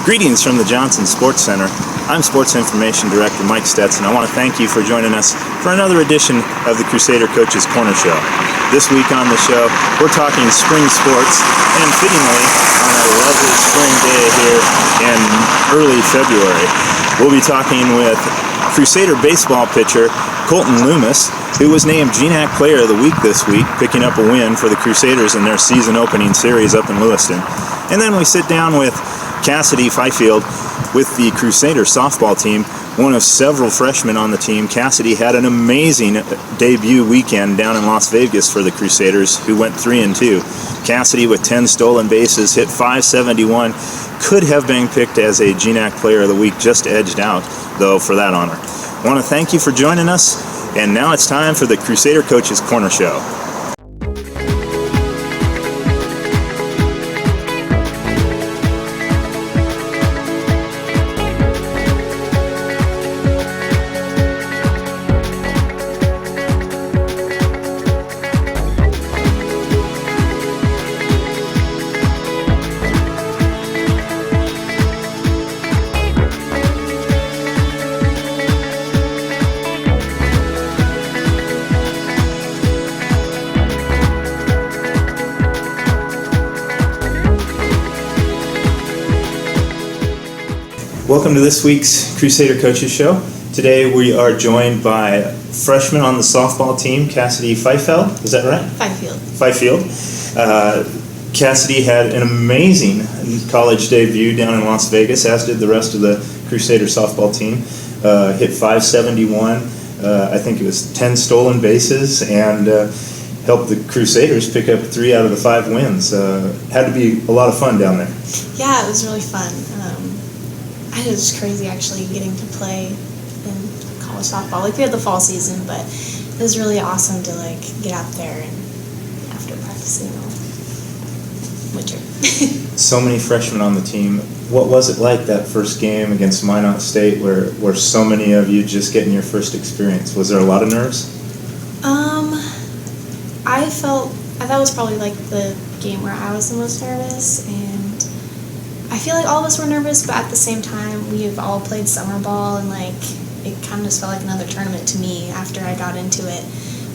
Greetings from the Johnson Sports Center. I'm Sports Information Director Mike Stetson. I want to thank you for joining us for another edition of the Crusader Coaches Corner Show. This week on the show, we're talking spring sports, and fittingly, on a lovely spring day here in early February, we'll be talking with Crusader baseball pitcher Colton Loomis, who was named GNAC Player of the Week this week, picking up a win for the Crusaders in their season opening series up in Lewiston. And then we sit down with Cassidy Fifield with the Crusader softball team, one of several freshmen on the team. Cassidy had an amazing debut weekend down in Las Vegas for the Crusaders, who went 3-2. Cassidy with 10 stolen bases, hit .571, could have been picked as a GNAC Player of the Week, just edged out, though, for that honor. I want to thank you for joining us, and now it's time for the Crusader Coaches Corner Show. Welcome to this week's Crusader Coaches Show. Today we are joined by freshman on the softball team, Cassidy Fifield. Is that right? Fifield. Cassidy had an amazing college debut down in Las Vegas, as did the rest of the Crusader softball team. Hit .571. I think it was 10 stolen bases, and helped the Crusaders pick up 3 out of the 5 wins. Had to be a lot of fun down there. Yeah, it was really fun. It was crazy actually getting to play in college softball. Like, we had the fall season, but it was really awesome to get out there and after practicing all winter. So many freshmen on the team. What was it like that first game against Minot State, where so many of you just getting your first experience? Was there a lot of nerves? I thought it was probably the game where I was the most nervous, and I feel like all of us were nervous, but at the same time, we've all played summer ball, and it kind of just felt like another tournament to me after I got into it.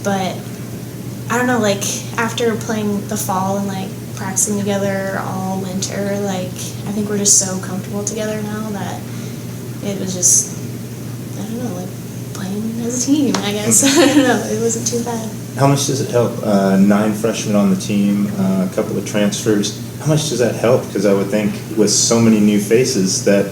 But I don't know, after playing the fall and practicing together all winter, I think we're just so comfortable together now that it was just, I don't know, playing as a team, I guess. I don't know, it wasn't too bad. How much does it help? 9 freshmen on the team, a couple of transfers. How much does that help? Because I would think with so many new faces that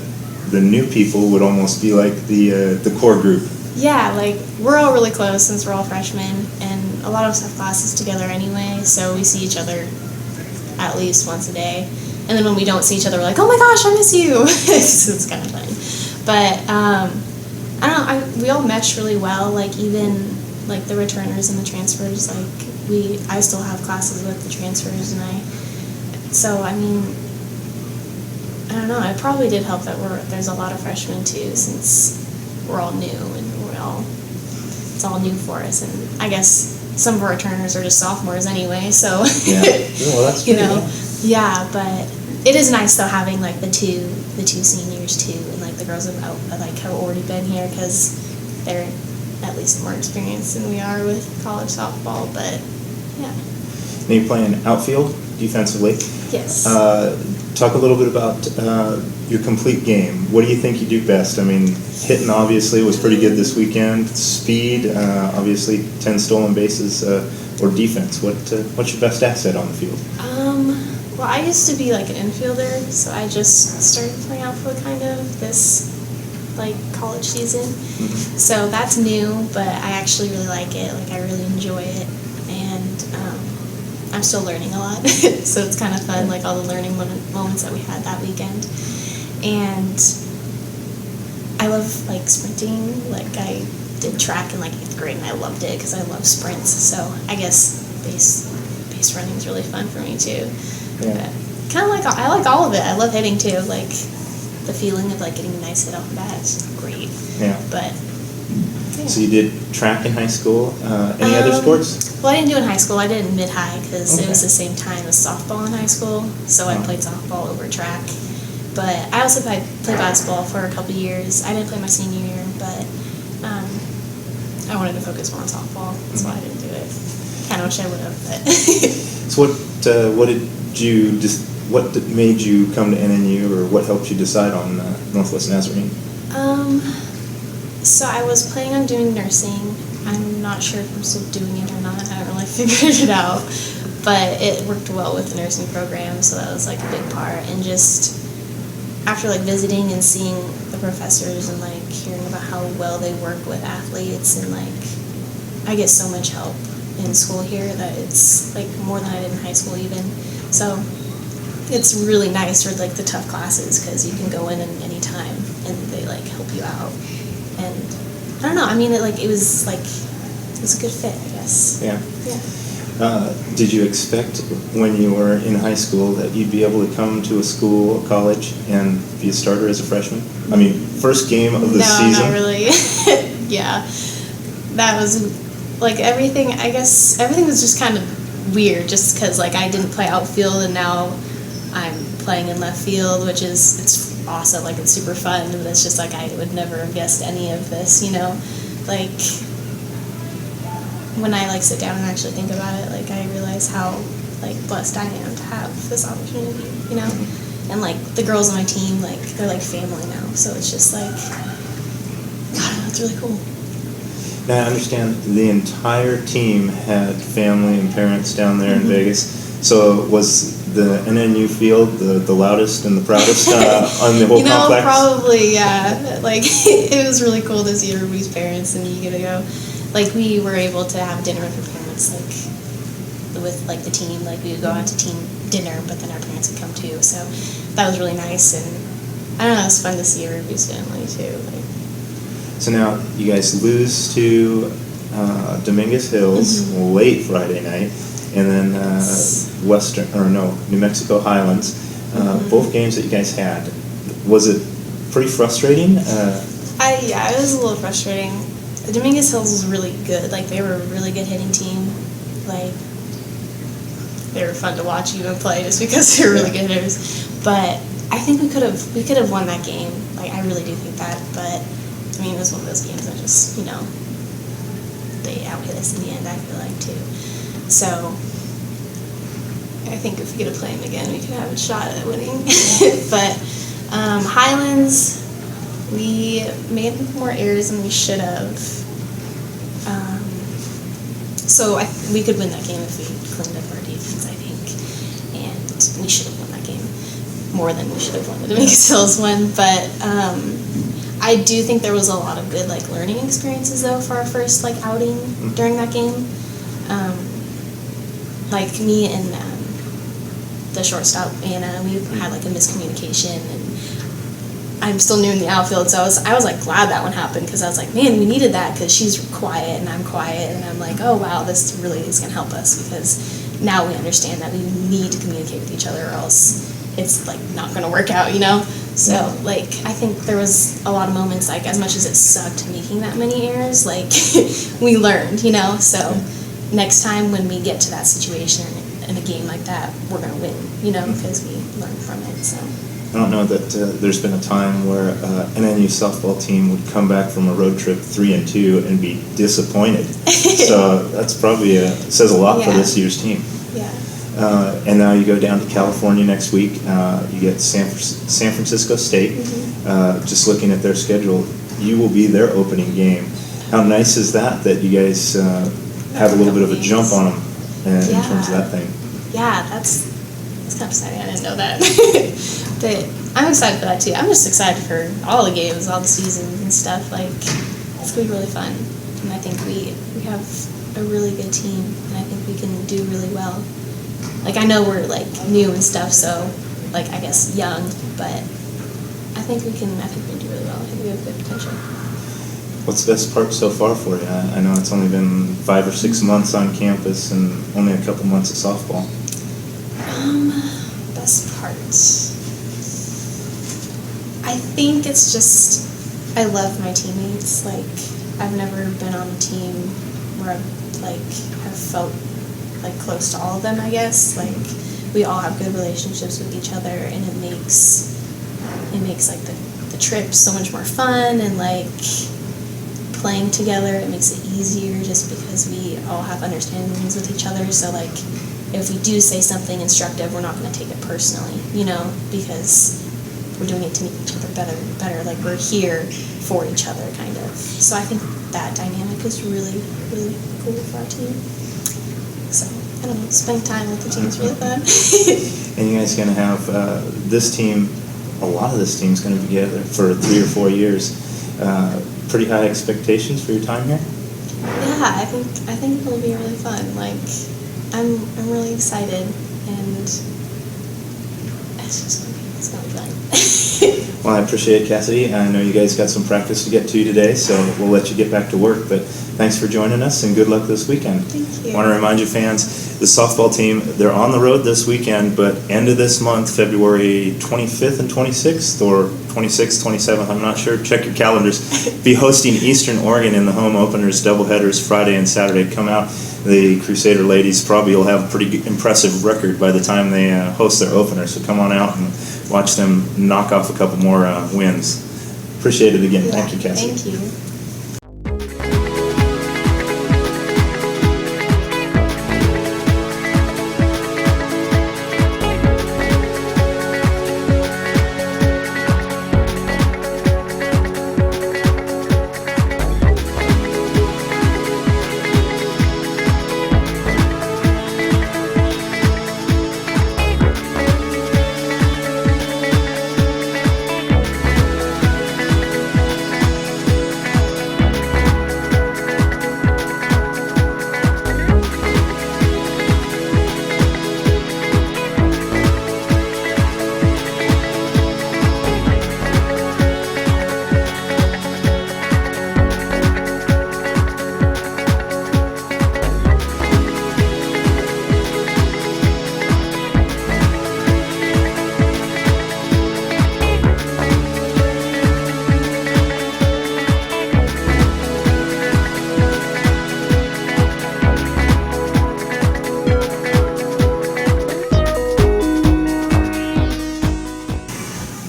the new people would almost be like the core group. Yeah, we're all really close since we're all freshmen, and a lot of us have classes together anyway, so we see each other at least once a day. And then when we don't see each other, we're like, oh my gosh, I miss you. It's kind of fun. But I don't know, we all mesh really well, even the returners and the transfers. I still have classes with the transfers, and so, I don't know, it probably did help that there's a lot of freshmen too, since we're all new and it's all new for us, and I guess some of our returners are just sophomores anyway, so. Yeah, well, that's true. Yeah, but it is nice though having the two seniors too, and the girls have already been here, because they're at least more experienced than we are with college softball, but yeah. Now you're playing outfield defensively. Yes. Talk a little bit about your complete game. What do you think you do best? Hitting obviously was pretty good this weekend. Speed, obviously 10 stolen bases, or defense. What's your best asset on the field? Well, I used to be an infielder, so I just started playing outfield kind of this college season. Mm-hmm. So that's new, but I actually really like it. I really enjoy it, and I'm still learning a lot, so it's kind of fun, all the learning moments that we had that weekend. And I love sprinting. I did track in 8th grade, and I loved it because I love sprints. So I guess base running is really fun for me too. Yeah. Kind of I like all of it. I love hitting too. The feeling of getting a nice hit off the bat is great. Yeah. But yeah. So you did track in high school. Any other sports? Well, I didn't do it in high school. I did it in mid-high because Okay. it was the same time as softball in high school. So I played softball over track. But I also played basketball for a couple years. I didn't play my senior year, but I wanted to focus more on softball, so I didn't do it. Kind of wish I would have, but. So what made you come to NNU, or what helped you decide on Northwest Nazarene? So I was planning on doing nursing. I'm not sure if I'm still doing it or not. I haven't really figured it out. But it worked well with the nursing program, so that was like a big part. And just after like visiting and seeing the professors and like hearing about how well they work with athletes, and like I get so much help in school here that it's like more than I did in high school even. So it's really nice for like the tough classes, because you can go in any time and they like help you out. And I don't know, I mean it was a good fit, I guess. Yeah. Yeah. Did you expect when you were in high school that you'd be able to come to a school, a college, and be a starter as a freshman? I mean, first game of the season? No, not really. Yeah. That was, like, everything, I guess, everything was just kind of weird, just because, like, I didn't play outfield, and now I'm playing in left field, which is, it's awesome, like, it's super fun, but it's just, like, I would never have guessed any of this, you know? Like, when I like sit down and actually think about it, like I realize how like blessed I am to have this opportunity, you know. And like the girls on my team, like they're like family now, so it's just like I don't know, it's really cool. Now I understand the entire team had family and parents down there in Vegas. So was the NNU field the loudest and the proudest on the whole complex? Probably, yeah. Like it was really cool to see everybody's parents, and you get to go. Like, we were able to have dinner with our parents, like, with, like, the team. Like, we would go out to team dinner, but then our parents would come, too. So that was really nice, and I don't know, it was fun to see everybody's family, too. Like. So now you guys lose to Dominguez Hills late Friday night, and then New Mexico Highlands. Both games that you guys had. Was it pretty frustrating? Yeah, it was a little frustrating. Dominguez Hills was really good. Like, they were a really good hitting team. Like, they were fun to watch even play just because they were really good hitters. But I think we could have won that game. Like, I really do think that. But I mean, it was one of those games that just, you know, they out-hit us in the end, I feel like, too. So I think if we get to play them again, we could have a shot at winning. But Highlands, we made more errors than we should have. So we could win that game if we cleaned up our defense, I think. And we should have won that game more than we should have won the Dominguez Hills one. But I do think there was a lot of good like learning experiences though for our first like outing during that game. Like me and the shortstop Anna, we had like a miscommunication, and I'm still new in the outfield, so I was like glad that one happened, because I was like, man, we needed that, because she's quiet and I'm quiet, and I'm like, oh wow, this really is gonna help us, because now we understand that we need to communicate with each other, or else it's like not gonna work out, you know. So like I think there was a lot of moments, like as much as it sucked making that many errors, like we learned, you know. So next time when we get to that situation in a game like that, we're gonna win, you know, because we learned from it. So I don't know that there's been a time where NNU softball team would come back from a road trip 3-2 and be disappointed. So that's probably says a lot for this year's team. Yeah. And now you go down to California next week. You get San Francisco State. Just looking at their schedule, you will be their opening game. How nice is that you guys have a little bit of a jump on them in terms of that thing? Yeah, that's kind of exciting. I didn't know that. But I'm excited for that too. I'm just excited for all the games, all the seasons and stuff. Like, it's going to be really fun. And I think we have a really good team, and I think we can do really well. Like, I know we're like new and stuff, so like I guess young, but I think we can do really well. I think we have good potential. What's the best part so far for you? I know it's only been 5 or 6 months on campus and only a couple months of softball. Best part. I think it's just I love my teammates. Like, I've never been on a team where I've like have felt like close to all of them, I guess. Like, we all have good relationships with each other, and it makes it makes like the trip so much more fun, and like playing together, it makes it easier just because we all have understandings with each other. So like if we do say something instructive, we're not going to take it personally, because we're doing it to make each other better. Like we're here for each other, kind of. So I think that dynamic is really, really cool for our team. So I don't know, spending time with the team is really fun. And you guys are going to have this team. A lot of this team's going to be together for 3 or 4 years. Pretty high expectations for your time here? Yeah, I think it'll be really fun. Like, I'm really excited, and it's gonna be fun. Well, I appreciate it, Cassidy. I know you guys got some practice to get to today, so we'll let you get back to work. But thanks for joining us, and good luck this weekend. Thank you. I want to remind you, fans, the softball team, they're on the road this weekend, but end of this month, February 25th and 26th, or 26th, 27th, I'm not sure. Check your calendars. Be hosting Eastern Oregon in the home openers, doubleheaders Friday and Saturday. Come out. The Crusader ladies probably will have a pretty impressive record by the time they host their opener, so come on out and watch them knock off a couple more wins. Appreciate it again. Yeah, Thank you, Cassidy. Thank you.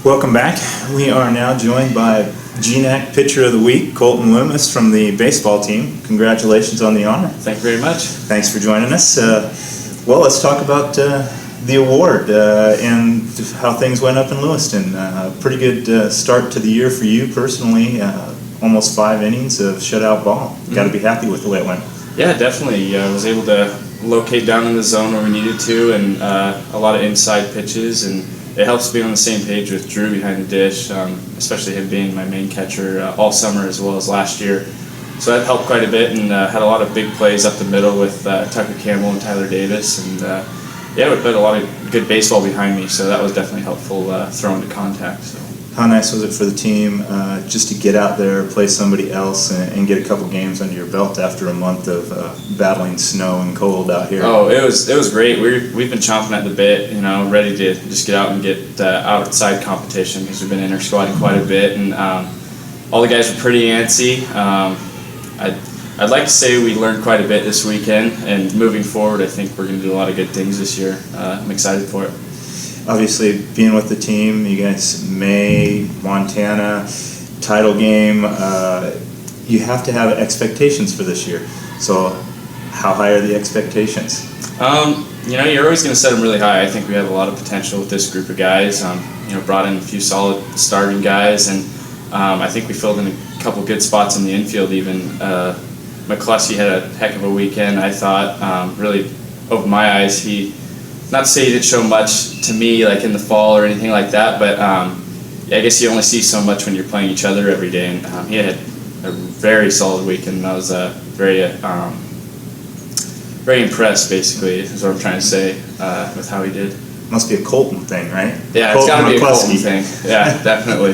Welcome back. We are now joined by GNAC Pitcher of the Week, Colton Loomis from the baseball team. Congratulations on the honor. Thank you very much. Thanks for joining us. Well, let's talk about the award and how things went up in Lewiston. Pretty good start to the year for you personally. Almost 5 innings of shutout ball. Got to be happy with the way it went. Yeah, definitely. I was able to locate down in the zone where we needed to, and a lot of inside pitches, and it helps being on the same page with Drew behind the dish, especially him being my main catcher all summer as well as last year. So that helped quite a bit, and had a lot of big plays up the middle with Tucker Campbell and Tyler Davis, and yeah, we put a lot of good baseball behind me, so that was definitely helpful throwing to contact. So. How nice was it for the team just to get out there, play somebody else, and get a couple games under your belt after a month of battling snow and cold out here? Oh, it was great. We've been chomping at the bit, ready to just get out and get outside competition because we've been inter-squadding quite a bit, and all the guys were pretty antsy. I'd like to say we learned quite a bit this weekend, and moving forward, I think we're going to do a lot of good things this year. I'm excited for it. Obviously, being with the team, you guys, May, Montana, title game, you have to have expectations for this year. So how high are the expectations? You're always going to set them really high. I think we have a lot of potential with this group of guys. Brought in a few solid starting guys, and I think we filled in a couple good spots in the infield even. McCluskey had a heck of a weekend, I thought. Really opened my eyes. Not to say he didn't show much to me like in the fall or anything like that, but I guess you only see so much when you're playing each other every day, and he had a very solid weekend, and I was very impressed, basically, is what I'm trying to say, with how he did. Must be a Colton thing, right? Yeah, it's got to be a Colton thing. Yeah, definitely.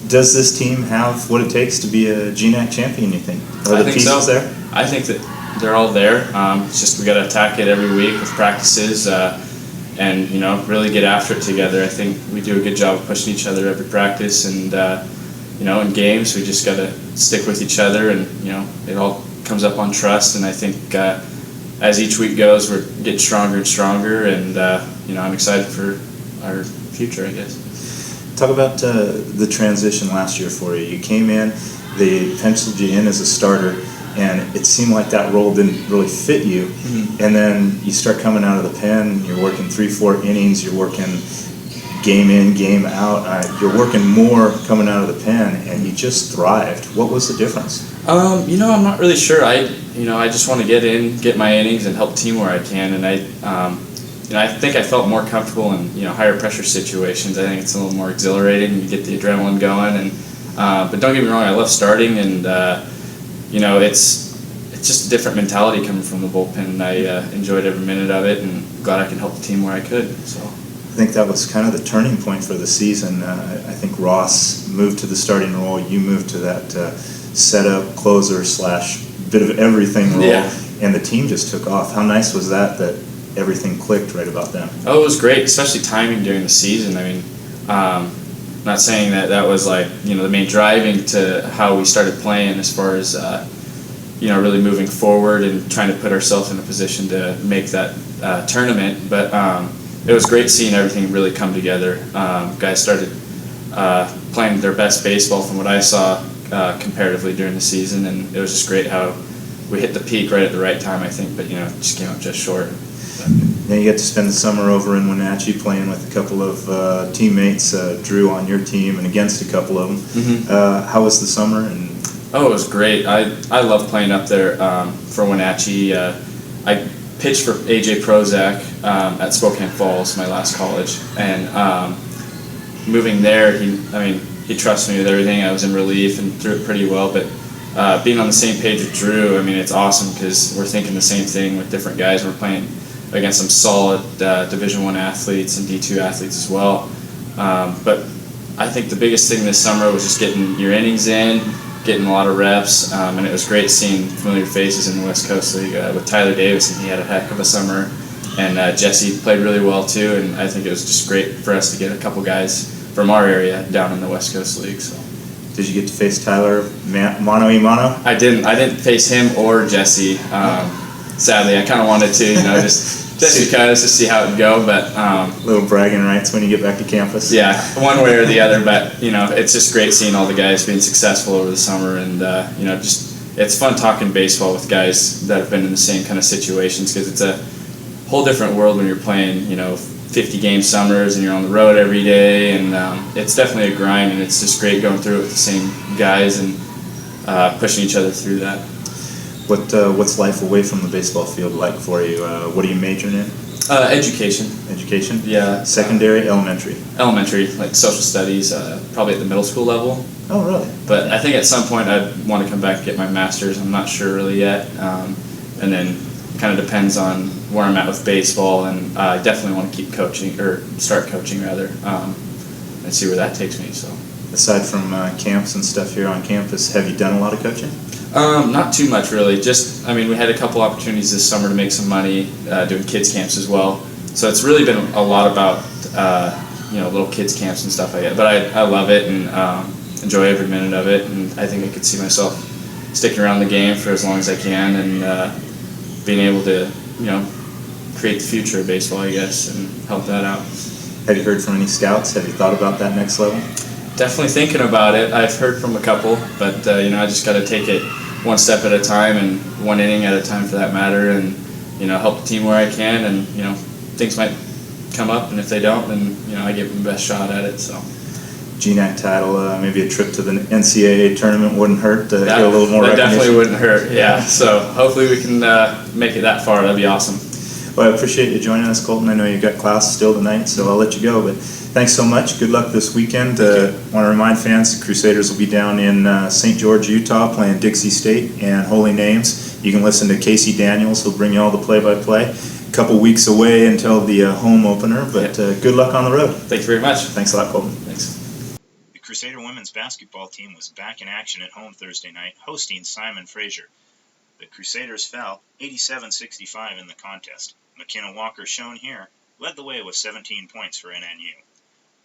Does this team have what it takes to be a GNAC champion, you think? Are the pieces there? I think that they're all there. It's just we got to attack it every week with practices, and really get after it together. I think we do a good job of pushing each other every practice, and in games we just got to stick with each other, and it all comes up on trust. And I think as each week goes, we're getting stronger and stronger, and I'm excited for our future, I guess. Talk about the transition last year for you. You came in, they penciled you in as a starter, and it seemed like that role didn't really fit you. Mm-hmm. And then you start coming out of the pen, you're working 3-4 innings, you're working game in, game out. You're working more coming out of the pen, and you just thrived. What was the difference? I'm not really sure. I just want to get in, get my innings, and help the team where I can. And I think I felt more comfortable in higher pressure situations. I think it's a little more exhilarating. You get the adrenaline going, and but don't get me wrong, I love starting, and it's just a different mentality coming from the bullpen. And I enjoyed every minute of it, and glad I can help the team where I could. So. I think that was kind of the turning point for the season. I think Ross moved to the starting role. You moved to that setup, closer / bit of everything role, and the team just took off. How nice was that everything clicked right about then? Oh, it was great, especially timing during the season. I mean, not saying that was like the main driving to how we started playing as far as really moving forward and trying to put ourselves in a position to make that tournament, but. It was great seeing everything really come together. Guys started playing their best baseball from what I saw comparatively during the season, and it was just great how we hit the peak right at the right time, I think, but just came up just short. Now you get to spend the summer over in Wenatchee playing with a couple of teammates, Drew on your team and against a couple of them. Mm-hmm. How was the summer? Oh, it was great. I love playing up there for Wenatchee. I pitched for A.J. Prozac at Spokane Falls, my last college, and moving there, he trusted me with everything. I was in relief and threw it pretty well, but being on the same page with Drew, it's awesome because we're thinking the same thing with different guys. We're playing against some solid Division I athletes and D2 athletes as well, but I think the biggest thing this summer was just getting your innings in, getting a lot of reps, and it was great seeing familiar faces in the West Coast League with Tyler Davis, and he had a heck of a summer, and Jesse played really well too, and I think it was just great for us to get a couple guys from our area down in the West Coast League. So. Did you get to face Tyler mano-a-mano? I didn't face him or Jesse. Sadly, I kind of wanted to, just because to see how it would go, but little bragging rights when you get back to campus. Yeah, one way or the other, but it's just great seeing all the guys being successful over the summer, and it's fun talking baseball with guys that have been in the same kind of situations, because it's a whole different world when you're playing 50-game summers and you're on the road every day, and it's definitely a grind, and it's just great going through it with the same guys and pushing each other through that. What's life away from the baseball field like for you? What are you majoring in? Education. Education? Yeah. Secondary, elementary? Elementary, like social studies, probably at the middle school level. Oh, really? But I think at some point I'd want to come back and get my master's. I'm not sure really yet. And then kind of depends on where I'm at with baseball, and I definitely want to keep coaching, or start coaching rather, and see where that takes me. So. Aside from camps and stuff here on campus, have you done a lot of coaching? Not too much really. Just, we had a couple opportunities this summer to make some money doing kids camps as well. So it's really been a lot about little kids camps and stuff like that. But I love it and enjoy every minute of it. And I think I could see myself sticking around the game for as long as I can, and being able to create the future of baseball, I guess, and help that out. Have you heard from any scouts? Have you thought about that next level? Definitely thinking about it. I've heard from a couple, but I just got to take it one step at a time, and one inning at a time for that matter, and help the team where I can, and things might come up, and if they don't, then I give them the best shot at it. So GNAC title, maybe a trip to the NCAA tournament wouldn't hurt to get a little more recognition. That definitely wouldn't hurt. Yeah. So hopefully we can make it that far. That'd be awesome. Well, I appreciate you joining us, Colton. I know you've got class still tonight, so I'll let you go. But thanks so much. Good luck this weekend. Want to remind fans, the Crusaders will be down in St. George, Utah, playing Dixie State and Holy Names. You can listen to Casey Daniels. He'll bring you all the play-by-play. A couple weeks away until the home opener, but good luck on the road. Thank you very much. Thanks a lot, Colton. Thanks. The Crusader women's basketball team was back in action at home Thursday night, hosting Simon Fraser. The Crusaders fell 87-65 in the contest. McKenna Walker, shown here, led the way with 17 points for NNU.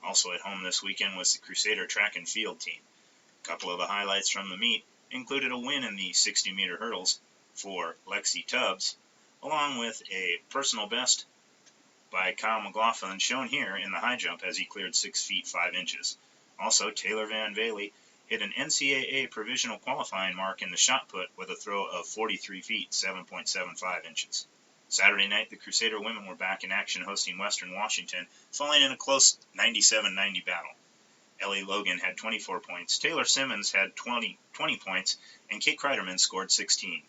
Also at home this weekend was the Crusader track and field team. A couple of the highlights from the meet included a win in the 60-meter hurdles for Lexi Tubbs, along with a personal best by Kyle McLaughlin, shown here in the high jump as he cleared 6 feet 5 inches. Also, Taylor Van Valey hit an NCAA provisional qualifying mark in the shot put with a throw of 43 feet 7.75 inches. Saturday night, the Crusader women were back in action hosting Western Washington, falling in a close 97-90 battle. Ellie Logan had 24 points, Taylor Simmons had 20 points, and Kate Kreiderman scored 16.